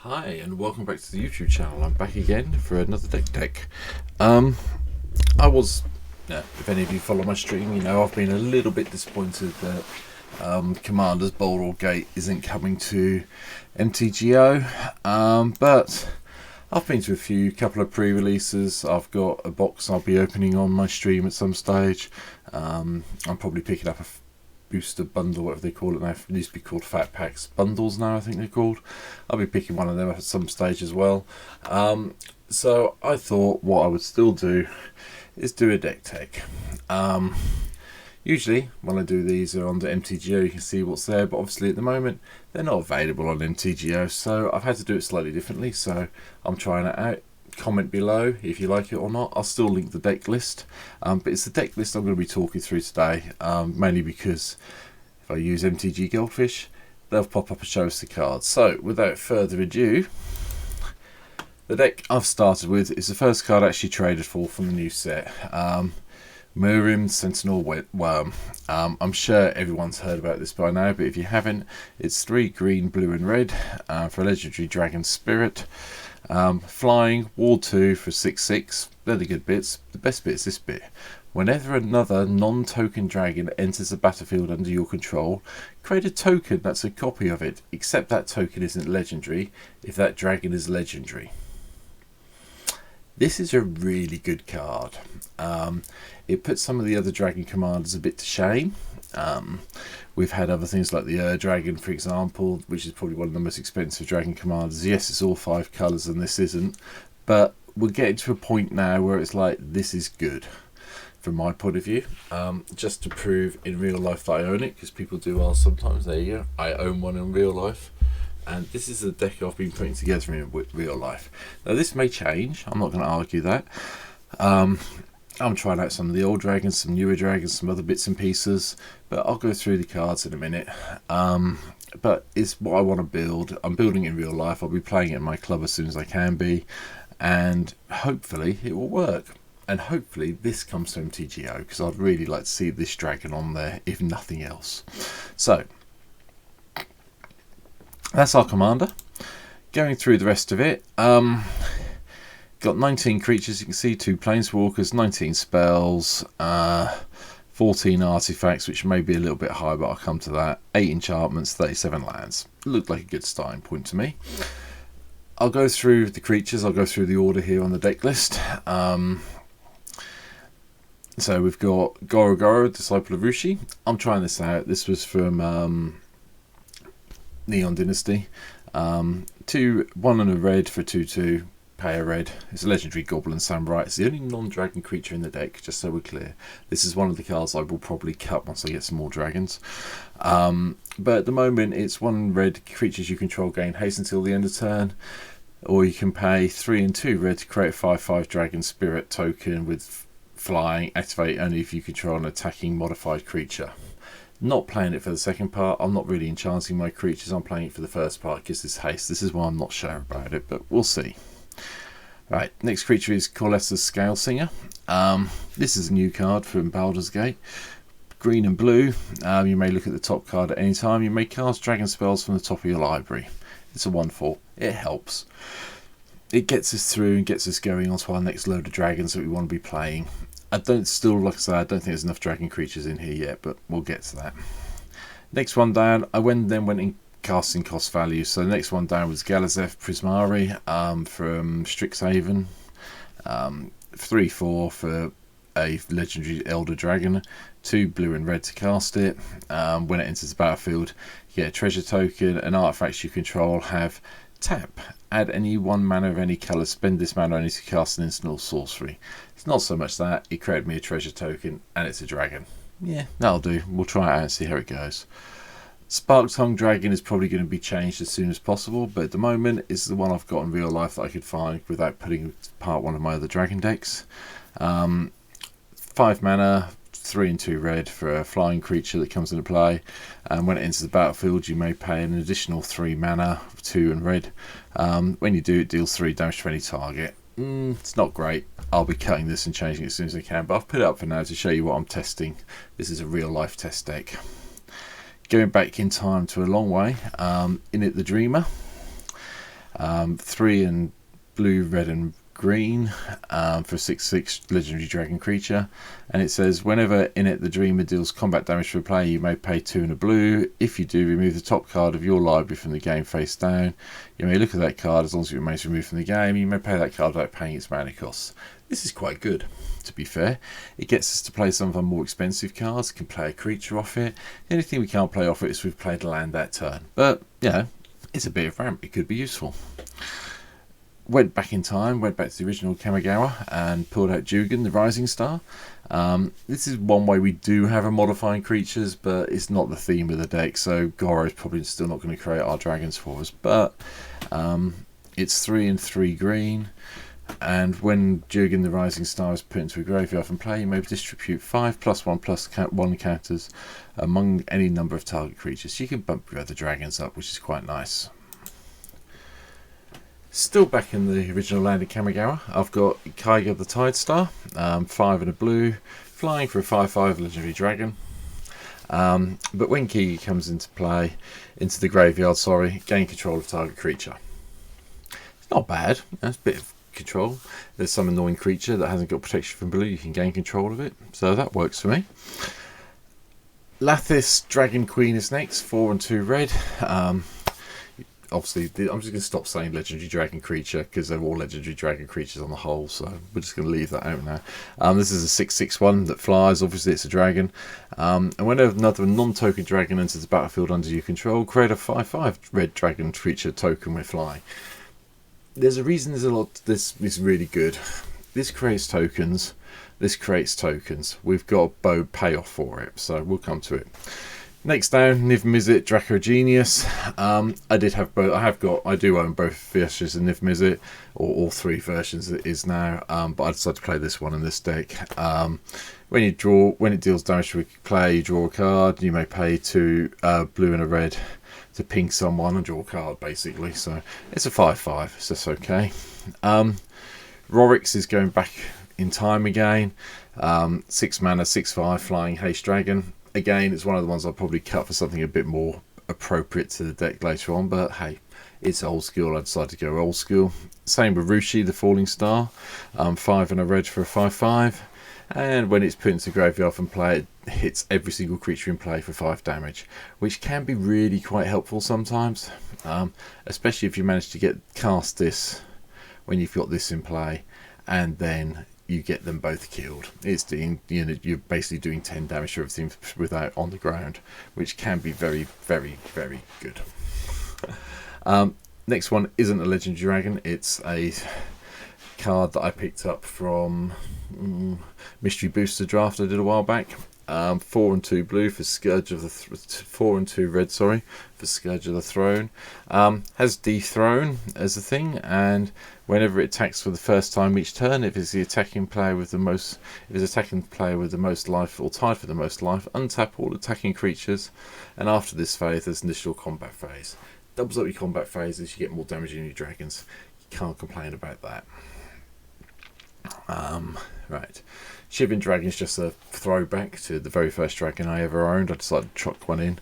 Hi and welcome back to the YouTube channel. I'm back again for another deck. I was, if any of you follow my stream, you know I've been a little bit disappointed that Commander's Baldur Gate isn't coming to MTGO, but I've been to a couple of pre-releases. I've got a box I'll be opening on my stream at some stage. I'm probably picking up a booster bundle, whatever they call it now. It used to be called Fat Packs Bundles now, I think they're called. I'll be picking one of them up at some stage as well. So I thought what I would still do is do a deck tech. Usually when I do these are on the MTGO, you can see what's there, but obviously at the moment they're not available on MTGO, so I've had to do it slightly differently. So I'm trying it out. Comment below if you like it or not. I'll still link the deck list, but it's the deck list I'm going to be talking through today, mainly because if I use MTG Goldfish they'll pop up and show us the cards. So without further ado, the deck I've started with is the first card I actually traded for from the new set, Miiryms Sentinel Wyrm. I'm sure everyone's heard about this by now, but if you haven't, it's 3 green, blue and red for a legendary dragon spirit. Flying, Ward 2 for 6/6. They're the good bits. The best bit is this bit. Whenever another non-token dragon enters the battlefield under your control, create a token that's a copy of it, except that token isn't legendary if that dragon is legendary. This is a really good card. It puts some of the other dragon commanders a bit to shame. We've had other things like the Dragon, for example, which is probably one of the most expensive dragon commanders. Yes, it's all 5 colours and this isn't, but we're getting to a point now where it's like, this is good from my point of view. Just to prove in real life that I own it, because people do ask sometimes. There you go, I own one in real life, and this is the deck I've been putting together in real life. Now this may change, I'm not going to argue that. I'm trying out some of the old dragons, some newer dragons, some other bits and pieces, but I'll go through the cards in a minute. But it's what I want to build. I'm building it in real life. I'll be playing it in my club as soon as I can be, and hopefully it will work. And hopefully this comes to MTGO, because I'd really like to see this dragon on there, if nothing else. So that's our commander. Going through the rest of it, got 19 creatures, you can see 2 planeswalkers, 19 spells, 14 artifacts, which may be a little bit high, but I'll come to that. 8 enchantments, 37 lands. Looked like a good starting point to me. I'll go through the creatures, I'll go through the order here on the deck list. So we've got Goro, Disciple of Rushi. I'm trying this out. This was from Neon Dynasty. 1 and a red for 2/2. Pay a red. It's a legendary Goblin Samurai. It's the only non-dragon creature in the deck, just so we're clear. This is one of the cards I will probably cut once I get some more dragons. But at the moment, it's 1 red. Creatures you control gain haste until the end of turn. Or you can pay 3 and 2 red to create a 5/5 dragon spirit token with flying. Activate only if you control an attacking modified creature. Not playing it for the second part. I'm not really enchanting my creatures. I'm playing it for the first part. It gives this haste. This is why I'm not sure about it, but we'll see. Right, next creature is Coreless Scale Singer. This is a new card from Baldur's Gate. Green and blue. You may look at the top card at any time. You may cast dragon spells from the top of your library. It's a 1/4. It helps. It gets us through and gets us going onto our next load of dragons that we want to be playing. Like I say, I don't think there's enough dragon creatures in here yet, but we'll get to that. Next one down, I went in casting cost value. So the next one down was Gallazef Prismari from Strixhaven. 3/4 for a legendary Elder Dragon. 2 blue and red to cast it. When it enters the battlefield, you get a treasure token, and artifacts you control have tap. Add any 1 mana of any colour. Spend this mana only to cast an instant or sorcery. It's not so much that. It created me a treasure token, and it's a dragon. Yeah, that'll do. We'll try it out and see how it goes. Spark Tongue Dragon is probably going to be changed as soon as possible, but at the moment it's the one I've got in real life that I could find without putting part one of my other dragon decks. 5 mana, 3 and 2 red for a flying creature that comes into play, and when it enters the battlefield you may pay an additional 3 mana, 2 and red. When you do, it deals 3 damage to any target. It's not great. I'll be cutting this and changing it as soon as I can, but I've put it up for now to show you what I'm testing. This is a real life test deck. Going back in time to a long way, In It the Dreamer. 3 in blue, red and green for 6/6 legendary dragon creature, and it says whenever in it the dreamer deals combat damage for a player, you may pay 2 in a blue. If you do, remove the top card of your library from the game face down. You may look at that card as long as it remains removed from the game. You may pay that card without paying its mana costs. This is quite good, to be fair. It gets us to play some of our more expensive cards, can play a creature off it. The only thing we can't play off it is we've played a land that turn, but you know, it's a bit of ramp, it could be useful. Went back in time, went back to the original Kamigawa and pulled out Jugen, the Rising Star. This is one way we do have a modifying creatures, but it's not the theme of the deck, so Goro's probably still not going to create our dragons for us. But it's 3 and 3 green, and when Jugen, the Rising Star is put into a graveyard from play, you may distribute 5/+1/+1 counters among any number of target creatures. So you can bump your other dragons up, which is quite nice. Still back in the original land of Kamigawa, I've got Kaiga the Tide Star, 5 and a blue, flying for a 5/5 legendary dragon. But when Kaiga comes into play, into the graveyard, gain control of target creature. It's not bad, that's a bit of control. There's some annoying creature that hasn't got protection from blue, you can gain control of it, so that works for me. Lathis Dragon Queen is next, 4 and 2 red. Obviously, I'm just going to stop saying legendary dragon creature because they're all legendary dragon creatures on the whole, so we're just going to leave that out now. This is a 6/6/1 that flies. Obviously, it's a dragon. And whenever another non-token dragon enters the battlefield under your control, create a 5/5 red dragon creature token with flying. There's a reason there's a lot. This is really good. This creates tokens. This creates tokens. We've got a payoff for it, so we'll come to it. Next down, Niv-Mizzet Draco Genius. I did have both. I do own both versions of Niv-Mizzet, or all 3 versions it is now. But I decided to play this one in this deck. When it deals damage to a player, you draw a card. You may pay 2 blue and a red to ping someone and draw a card, basically. So it's a 5/5. So that's okay. Rorix is going back in time again. 6 mana, 6/5 flying haste dragon. Again, it's one of the ones I'll probably cut for something a bit more appropriate to the deck later on, but hey, it's old school. I decided to go old school. Same with Rushi, the Falling Star. 5 and a red for a 5/5. And when it's put into graveyard and play, it hits every single creature in play for 5 damage, which can be really quite helpful sometimes, especially if you manage to cast this when you've got this in play, and then you get them both killed. It's doing, you're basically doing 10 damage to everything without on the ground, which can be very, very, very good. Next one isn't a legendary dragon. It's a card that I picked up from Mystery Booster draft I did a while back. 4 and 2 blue for Scourge of the 4 and 2 red, for Scourge of the Throne. Has Dethrone as a thing, and whenever it attacks for the first time each turn, if it's the attacking player with the most, life or tied for the most life, untap all attacking creatures, and after this phase, there's an initial combat phase. Doubles up your combat phases, you get more damage in your dragons. You can't complain about that. Right. Shivering Dragon is just a throwback to the very first dragon I ever owned. I decided to chuck one in.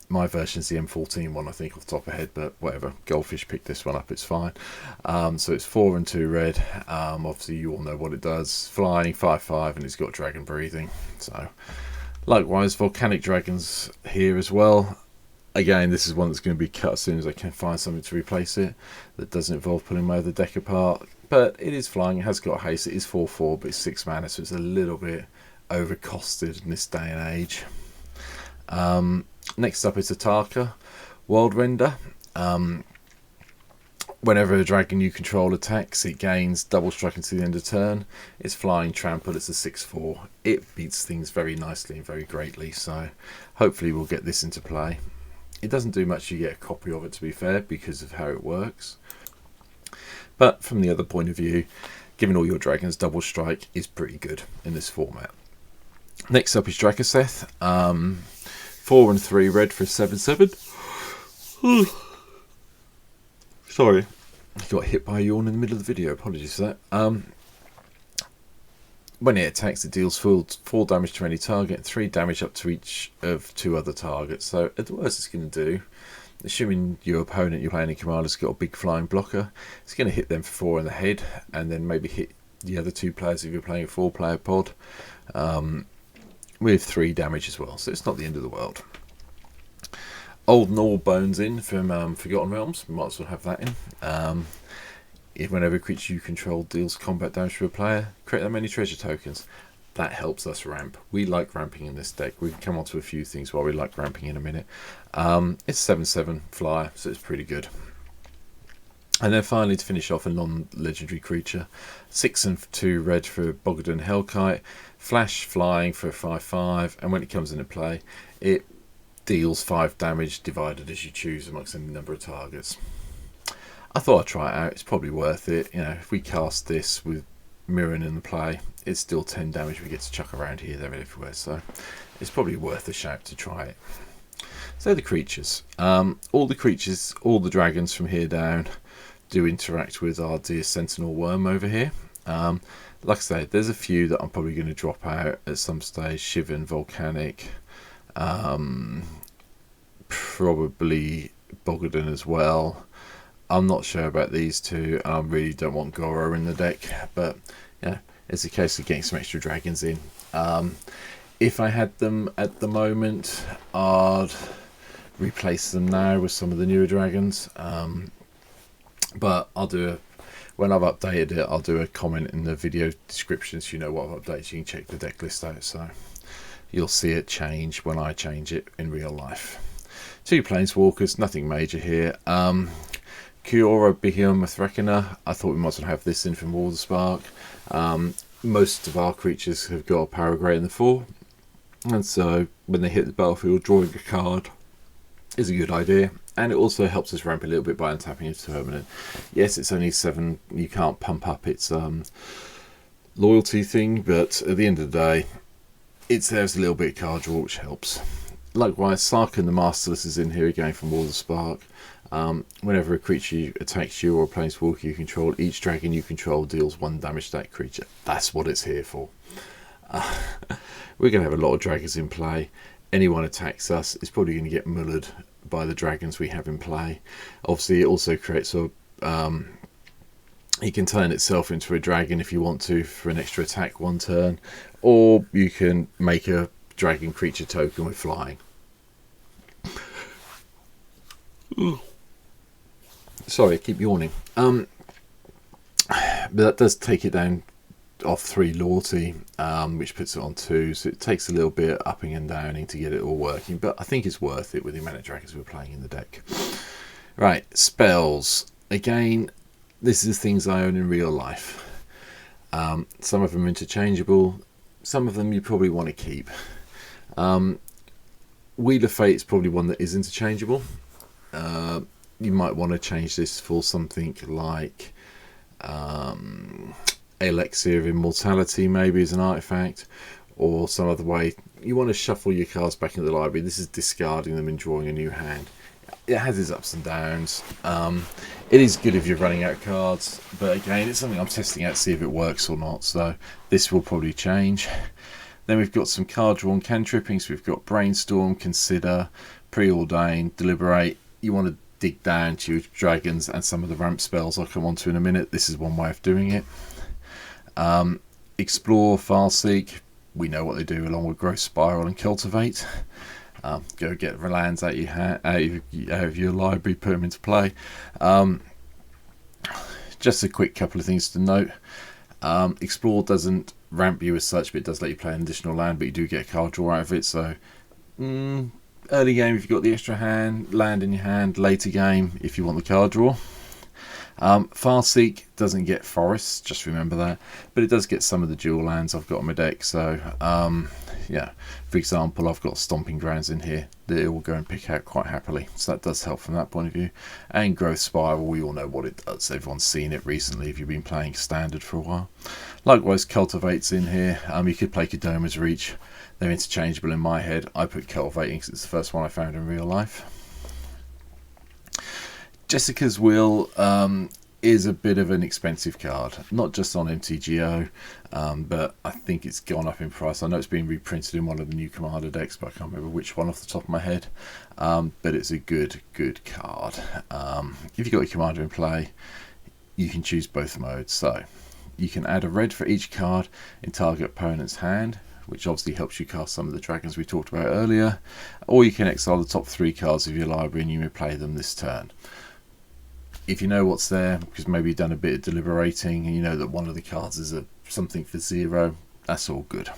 My version's the M14 one, I think, off the top of my head, but whatever. Goldfish picked this one up, it's fine. So it's 4 and 2 red. Obviously, you all know what it does. Flying, 5/5, and it's got dragon breathing. So, likewise, Volcanic Dragons here as well. Again, this is one that's going to be cut as soon as I can find something to replace it that doesn't involve pulling my other deck apart. But it is flying, it has got haste, it is 4/4, but it's 6 mana, so it's a little bit overcosted in this day and age. Next up is a Tarka, World Render. Whenever a dragon you control attacks, it gains double strike until the end of turn. It's flying trample, it's a 6/4. It beats things very nicely and very greatly, so hopefully we'll get this into play. It doesn't do much, you get a copy of it to be fair, because of how it works. But from the other point of view, giving all your dragons double strike is pretty good in this format. Next up is Gallazef. 4 and 3 red for a 7/7. Sorry, I got hit by a yawn in the middle of the video. Apologies for that. When it attacks, it deals 4 damage to any target, 3 damage up to each of 2 other targets. So at the worst it's going to do assuming your opponent you're playing in Command has got a big flying blocker, it's going to hit them for 4 in the head, and then maybe hit the other 2 players if you're playing a 4-player pod, with 3 damage as well, so it's not the end of the world. Old Gnaw Bones in from Forgotten Realms, we might as well have that in. If whenever a creature you control deals combat damage to a player, create that many treasure tokens. That helps us ramp. We like ramping in this deck. We can come on to a few things while we like ramping in a minute. It's 7/7 flyer, so it's pretty good. And then finally, to finish off, a non-legendary creature, 6 and 2 red for Bogdan Hellkite, flash flying for 5/5, and when it comes into play, it deals 5 damage divided as you choose amongst any number of targets. I thought I'd try it out. It's probably worth it. You know, if we cast this with Miirym in the play, it's still 10 damage we get to chuck around here, there, and everywhere. So it's probably worth a shout to try it. So the creatures, all the dragons from here down do interact with our dear Sentinel Wyrm over here. Like I say, there's a few that I'm probably going to drop out at some stage. Shivan, Volcanic, probably Bogdan as well. I'm not sure about these 2. I really don't want Goro in the deck, but yeah, it's a case of getting some extra dragons in. If I had them at the moment, I'd replace them now with some of the newer dragons. But I'll do when I've updated it, I'll do a comment in the video description so you know what I've updated. You can check the deck list out, so you'll see it change when I change it in real life. 2 Planeswalkers, nothing major here. Kiora Behemoth Reckoner, I thought we might as well have this in from Walderspark. Most of our creatures have got a power greater than 4, and so when they hit the battlefield, drawing a card is a good idea, and it also helps us ramp a little bit by untapping a permanent. Yes, it's only 7, you can't pump up its loyalty thing, but at the end of the day, there's a little bit of card draw, which helps. Likewise, Sarkhan the Masterless is in here again from Walderspark. Whenever a creature attacks you or a planeswalker you control, each dragon you control deals 1 damage to that creature. That's what it's here for. We're going to have a lot of dragons in play. Anyone attacks us is probably going to get mullered by the dragons we have in play. Obviously, it also creates a... it can turn itself into a dragon if you want to for an extra attack 1 turn, or you can make a dragon creature token with flying. Sorry, I keep yawning. But that does take it down off 3 loyalty, which puts it on 2, so it takes a little bit upping and downing to get it all working, but I think it's worth it with the amount of dragons we're playing in the deck. Right, spells. Again, this is things I own in real life. Some of them are interchangeable, some of them you probably want to keep. Wheel of Fate is probably one that is interchangeable. You might want to change this for something like Elixir of Immortality, maybe as an artifact, or some other way. You want to shuffle your cards back into the library. This is discarding them and drawing a new hand. It has its ups and downs. It is good if you're running out of cards, but again, it's something I'm testing out to see if it works or not, so this will probably change. Then we've got some card drawn cantrippings. We've got Brainstorm, Consider, Preordain, Deliberate. You want to dig down to your dragons and some of the ramp spells I'll come on to in a minute. This is one way of doing it. Explore, Farseek, we know what they do along with Growth Spiral and Cultivate. Go get the lands out of your library, put them into play. Just a quick couple of things to note. Explore doesn't ramp you as such, but it does let you play an additional land, but you do get a card draw out of it, so early game if you've got the extra land in your hand, later game if you want the card draw. Farseek doesn't get forests, just remember that, but it does get some of the dual lands I've got on my deck, so yeah, for example, I've got Stomping Grounds in here that it will go and pick out quite happily, so that does help from that point of view. And Growth Spiral, we all know what it does, everyone's seen it recently if you've been playing Standard for a while. Likewise, Cultivate's in here. You could play Kodoma's Reach, they're interchangeable in my head. I put Cultivating because it's the first one I found in real life. Jessica's Will, is a bit of an expensive card, not just on MTGO, but I think it's gone up in price. I know it's been reprinted in one of the new Commander decks, but I can't remember which one off the top of my head. But it's a good card. If you've got your Commander in play, you can choose both modes. So you can add a red for each card in target opponent's hand, which obviously helps you cast some of the dragons we talked about earlier, or you can exile the top 3 cards of your library and you may play them this turn. If you know what's there, because maybe you've done a bit of deliberating and you know that one of the cards is something for 0, that's all good.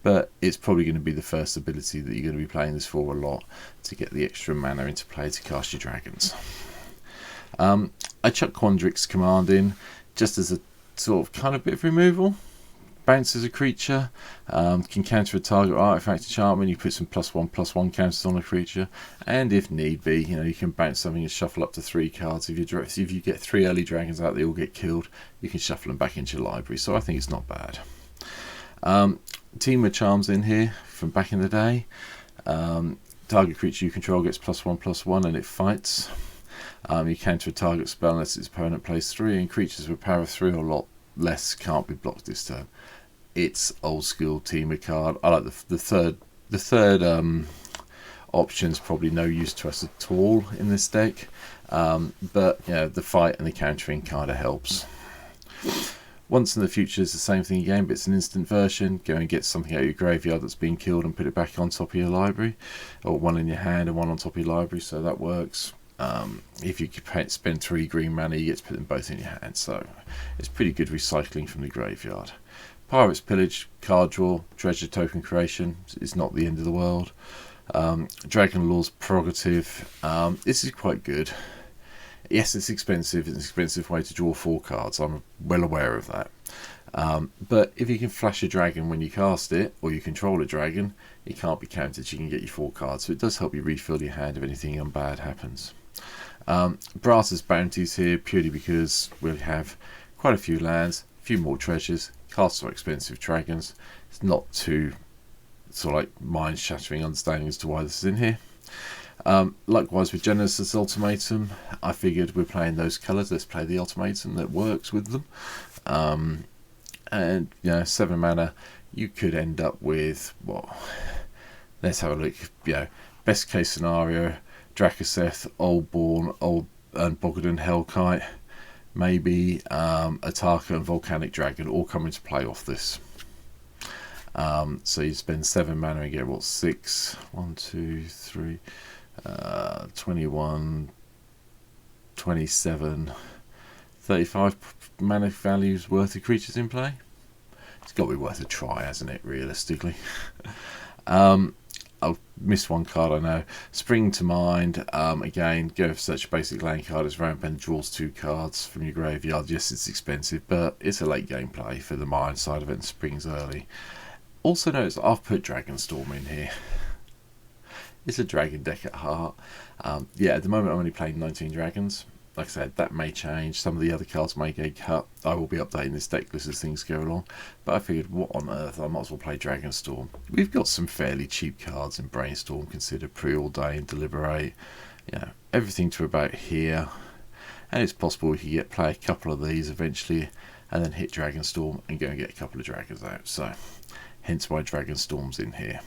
But it's probably going to be the first ability that you're going to be playing this for a lot, to get the extra mana into play to cast your dragons. I chuck Quandrix's command in just as a sort of kind of bit of removal. Bounces a creature, can counter a target artifact enchantment. You put some +1/+1 counters on a creature, and if need be, you can bounce something and shuffle up to 3 cards. If you get 3 early dragons out, they all get killed. You can shuffle them back into your library. So I think it's not bad. Team of Charms in here from back in the day. Target creature you control gets +1/+1 and it fights. You counter a target spell unless its opponent plays 3, and creatures with power 3 or a lot less can't be blocked this turn. It's old school Teamer card. I like the third option's probably no use to us at all in this deck, but the fight and the countering kind of helps. Once in the Future is the same thing again, but it's an instant version. Go and get something out of your graveyard that's been killed and put it back on top of your library, or one in your hand and one on top of your library, so that works. If you spend 3 green mana, you get to put them both in your hand, so it's pretty good recycling from the graveyard. Pirate's Pillage, card draw, treasure token creation is not the end of the world. Dragon Lord's Prerogative, this is quite good. Yes, it's expensive. It's an expensive way to draw 4 cards. I'm well aware of that. But if you can flash a dragon when you cast it, or you control a dragon, it can't be countered. You can get your 4 cards. So it does help you refill your hand if anything unbad happens. Brass's Bounties here, purely because we have quite a few lands, a few more treasures. Casts are expensive dragons. It's not too sort of like mind-shattering understanding as to why this is in here. Likewise with Genesis Ultimatum, I figured we're playing those colours, let's play the ultimatum that works with them. And 7 mana, you could end up with let's have a look. Best case scenario, Drakaseth, Oldborn, and Bogadan Hellkite, maybe a Tarka and Volcanic Dragon all come into play off this. So you spend 7 mana and get 6, 1, 2, 3, 21, 27, 35 mana values worth of creatures in play. It's got to be worth a try, hasn't it, realistically? I'll miss one card, I know. Spring to Mind, again, go for such a basic lane card as Ramp and draws 2 cards from your graveyard. Yes, it's expensive, but it's a late game play for the Mind side of it, and Spring's early. Also notice I've put Dragonstorm in here. It's a dragon deck at heart. At the moment I'm only playing 19 dragons. Like I said, that may change. Some of the other cards may get cut. I will be updating this deck list as things go along. But I figured, what on earth, I might as well play Dragonstorm. We've got some fairly cheap cards in Brainstorm. Consider Preordain, Deliberate. Everything to about here. And it's possible we could play a couple of these eventually, and then hit Dragonstorm and go and get a couple of dragons out. So, hence why Dragonstorm's in here.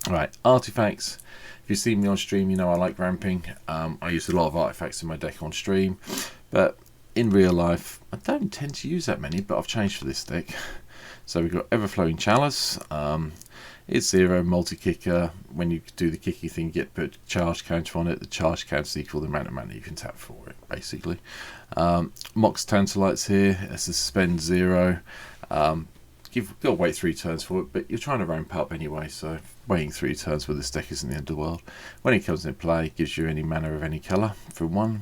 Right, artifacts. If you've seen me on stream, you know I like ramping. I use a lot of artifacts in my deck on stream, but in real life I don't tend to use that many, but I've changed for this deck. So we've got Everflowing Chalice. It's 0, multi-kicker. When you do the kicky thing, you get put charge counter on it. The charge counter is equal to the amount of mana you can tap for it, basically. Mox Tantalites here. It's a spend 0. You've got to wait 3 turns for it, but you're trying to ramp up anyway, so waiting 3 turns with this deck isn't the end of the world. When it comes into play, it gives you any mana of any colour for 1.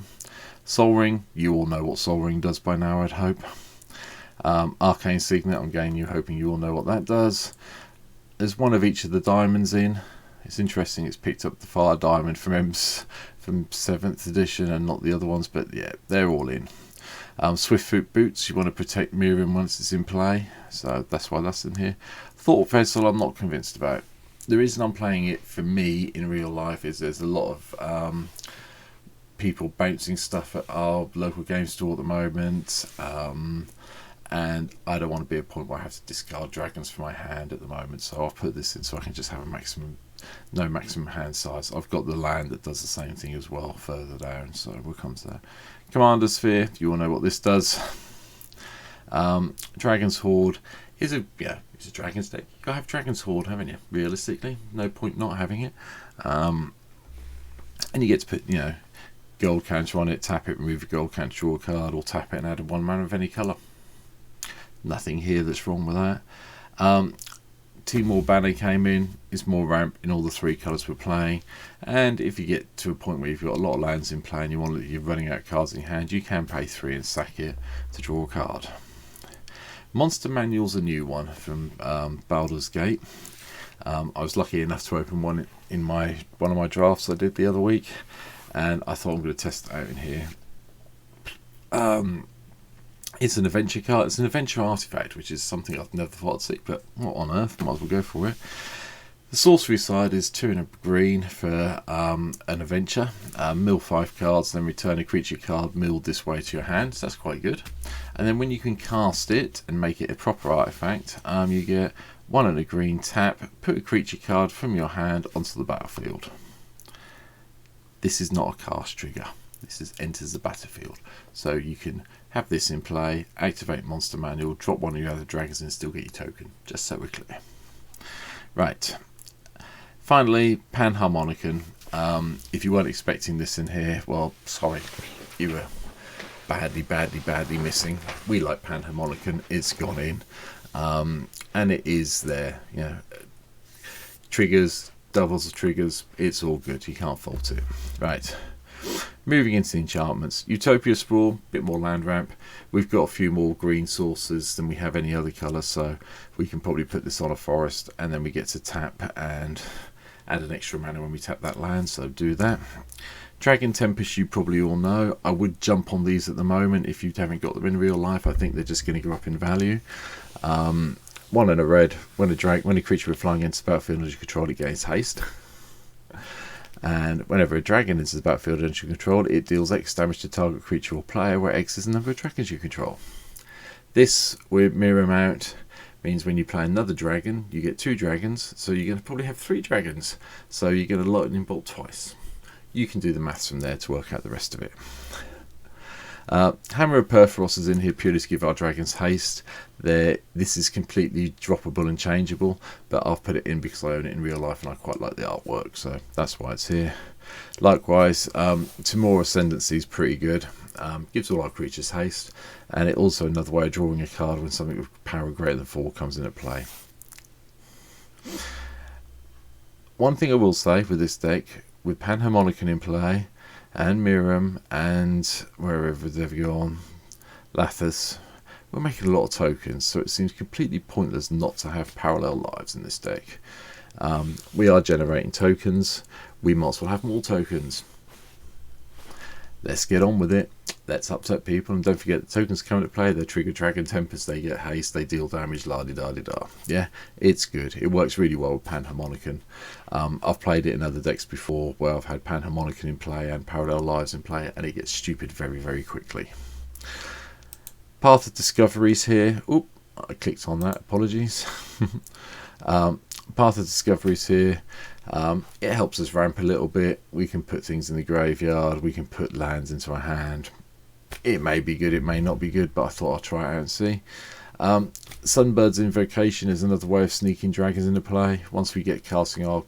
Soul Ring, you all know what Soul Ring does by now, I'd hope. Arcane Signet, I'm hoping you all know what that does. There's one of each of the diamonds in. It's interesting, it's picked up the Fire Diamond from 7th edition and not the other ones, but yeah, they're all in. Swiftfoot Boots, you want to protect Miiryms once it's in play, so that's why that's in here. Thought Vessel, I'm not convinced about. The reason I'm playing it for me in real life is there's a lot of people bouncing stuff at our local game store at the moment, and I don't want to be at a point where I have to discard dragons from my hand at the moment, so I'll put this in so I can just have no maximum hand size. I've got the land that does the same thing as well further down, so we'll come to that. Commander Sphere, you all know what this does. Dragon's Horde is it's a Dragon's deck. You gotta have Dragon's Horde, haven't you? Realistically, no point not having it. And you get to put, gold counter on it, tap it, remove a gold counter, draw a card, or tap it and add 1 mana of any colour. Nothing here that's wrong with that. Timor Banner came in, is more ramp in all the 3 colours we're playing, and if you get to a point where you've got a lot of lands in play and you're running out of cards in your hand, you can pay 3 and sack it to draw a card. Monster Manual's a new one from Baldur's Gate. I was lucky enough to open one in one of my drafts I did the other week, and I thought I'm going to test it out in here. It's an adventure card. It's an adventure artifact, which is something I've never thought I'd see, but what on earth? Might as well go for it. The sorcery side is 2 and a green for an adventure. Mill 5 cards, then return a creature card milled this way to your hand. So that's quite good. And then when you can cast it and make it a proper artifact, you get 1 and a green tap, put a creature card from your hand onto the battlefield. This is not a cast trigger. This enters the battlefield. So you can have this in play, activate Monster Manual, drop 1 of your other dragons and still get your token. Just so we're clear. Right. Finally, Panharmonicon. If you weren't expecting this in here, well, sorry. You were badly missing. We like Panharmonicon. It's gone in. And it is there. Triggers, doubles of triggers. It's all good. You can't fault it. Right. Moving into the enchantments. Utopia Sprawl, bit more land ramp. We've got a few more green sources than we have any other colour, so we can probably put this on a forest, and then we get to tap and add an extra mana when we tap that land, so do that. Dragon Tempest, you probably all know. I would jump on these at the moment if you haven't got them in real life. I think they're just going to go up in value. 1 and a red. When a creature with flying enters the battlefield as you control, it gains haste. And whenever a dragon enters the battlefield under your control, it deals X damage to target creature or player, where X is the number of dragons you control. This, with Miiryms out, means when you play another dragon, you get 2 dragons, so you're going to probably have 3 dragons. So you're going to lightning bolt twice. You can do the maths from there to work out the rest of it. Hammer of Perforos is in here purely to give our dragons haste. This is completely droppable and changeable, but I've put it in because I own it in real life and I quite like the artwork, so that's why it's here. Likewise, Timor Ascendancy is pretty good. Gives all our creatures haste, and it also another way of drawing a card when something with power greater than 4 comes into play. One thing I will say with this deck, with Panharmonicon in play, and Miirym, and wherever they've gone, Lathas, we're making a lot of tokens, so it seems completely pointless not to have parallel lives in this deck. We are generating tokens, we might as well have more tokens. Let's get on with it. Let's upset people, and don't forget the tokens come into play. They trigger Dragon Tempest, they get haste, they deal damage, la-di-da-di-da. Yeah, it's good. It works really well with Panharmonicon. I've played it in other decks before where I've had Panharmonicon in play and Parallel Lives in play, and it gets stupid very, very quickly. Path of Discovery's here. Oop, I clicked on that. Apologies. Path of Discovery's here. It helps us ramp a little bit. We can put things in the graveyard. We can put lands into our hand. It may be good, it may not be good, but I thought I'd try it out and see. Sunburns Invocation is another way of sneaking dragons into play. Once we get casting our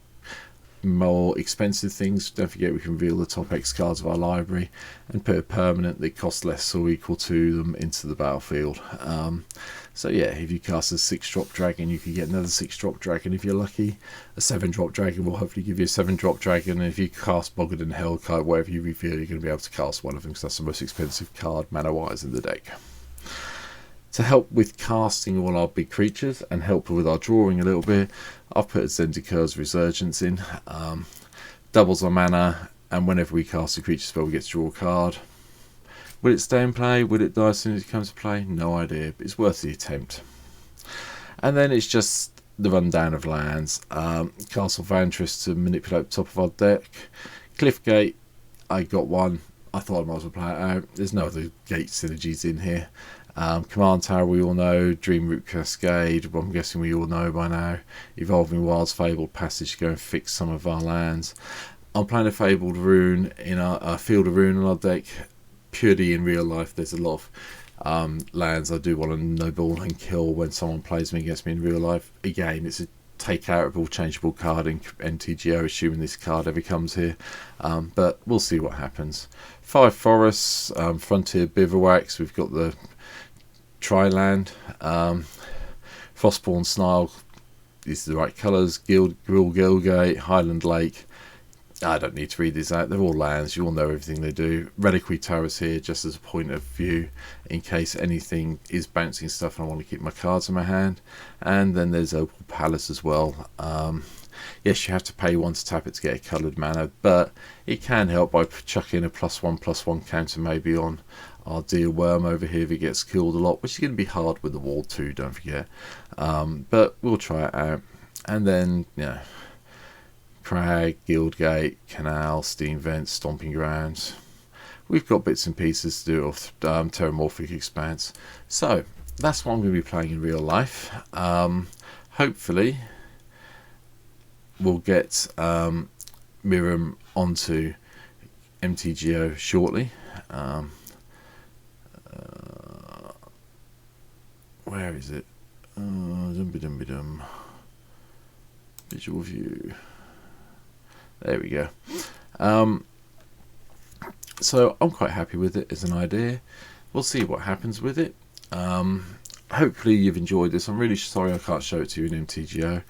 more expensive things, don't forget we can reveal the top X cards of our library and put a permanent that costs less or equal to them into the battlefield. So yeah, if you cast a 6-drop dragon, you can get another 6-drop dragon if you're lucky. A 7-drop dragon will hopefully give you a 7-drop dragon, and if you cast Boggart and Hellkite, whatever you reveal, you're going to be able to cast one of them because that's the most expensive card mana-wise in the deck. To help with casting all our big creatures and help with our drawing a little bit, I've put Zendikar's Resurgence in. Doubles our mana, and whenever we cast a creature spell, we get to draw a card. Will it stay in play? Will it die as soon as it comes to play? No idea, but it's worth the attempt. And then it's just the rundown of lands. Castle Vantress to manipulate the top of our deck. Cliffgate, I got one. I thought I might as well play it out. There's no other gate synergies in here. Command Tower we all know, Dream Root Cascade, well, I'm guessing we all know by now. Evolving Wilds, Fabled Passage to go and fix some of our lands. I'm playing a Fabled Rune in a Field of Rune in our deck. Purely in real life, there's a lot of lands I do want to noble and kill when someone plays me against me in real life. Again, it's a take outable changeable card in MTGO, assuming this card ever comes here, but we'll see what happens. 5 forests, Frontier Bivouacs, we've got the Tri-Land, Frostborn Snarl, these are the right colours, Gilgate, Highland Lake. I don't need to read these out, they're all lands, you all know everything they do. Reliquary Towers here just as a point of view in case anything is bouncing stuff and I want to keep my cards in my hand. And then there's Opal Palace as well. Yes, you have to pay 1 to tap it to get a coloured mana, but it can help by chucking a +1/+1 counter maybe on our dear Wyrm over here if it gets killed a lot, which is going to be hard with the wall too, don't forget. But we'll try it out. And then, yeah, Crag, Guildgate, Canal, Steam Vents, Stomping Grounds. We've got bits and pieces to do off Terramorphic Expanse. So that's what I'm going to be playing in real life. Hopefully we'll get Miirym onto MTGO shortly. Where is it? Visual view. There we go. So I'm quite happy with it as an idea. We'll see what happens with it. Hopefully you've enjoyed this. I'm really sorry I can't show it to you in MTGO.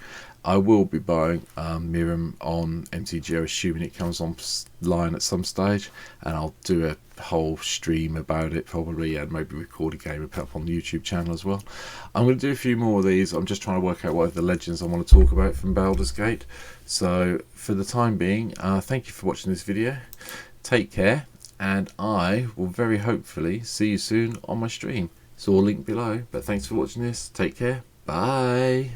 I will be buying Miirym on MTGO, assuming it comes online at some stage, and I'll do a whole stream about it probably, and maybe record a game and put up on the YouTube channel as well. I'm going to do a few more of these. I'm just trying to work out what are the legends I want to talk about from Baldur's Gate. So for the time being, thank you for watching this video. Take care, and I will very hopefully see you soon on my stream. It's all linked below, but thanks for watching this. Take care. Bye.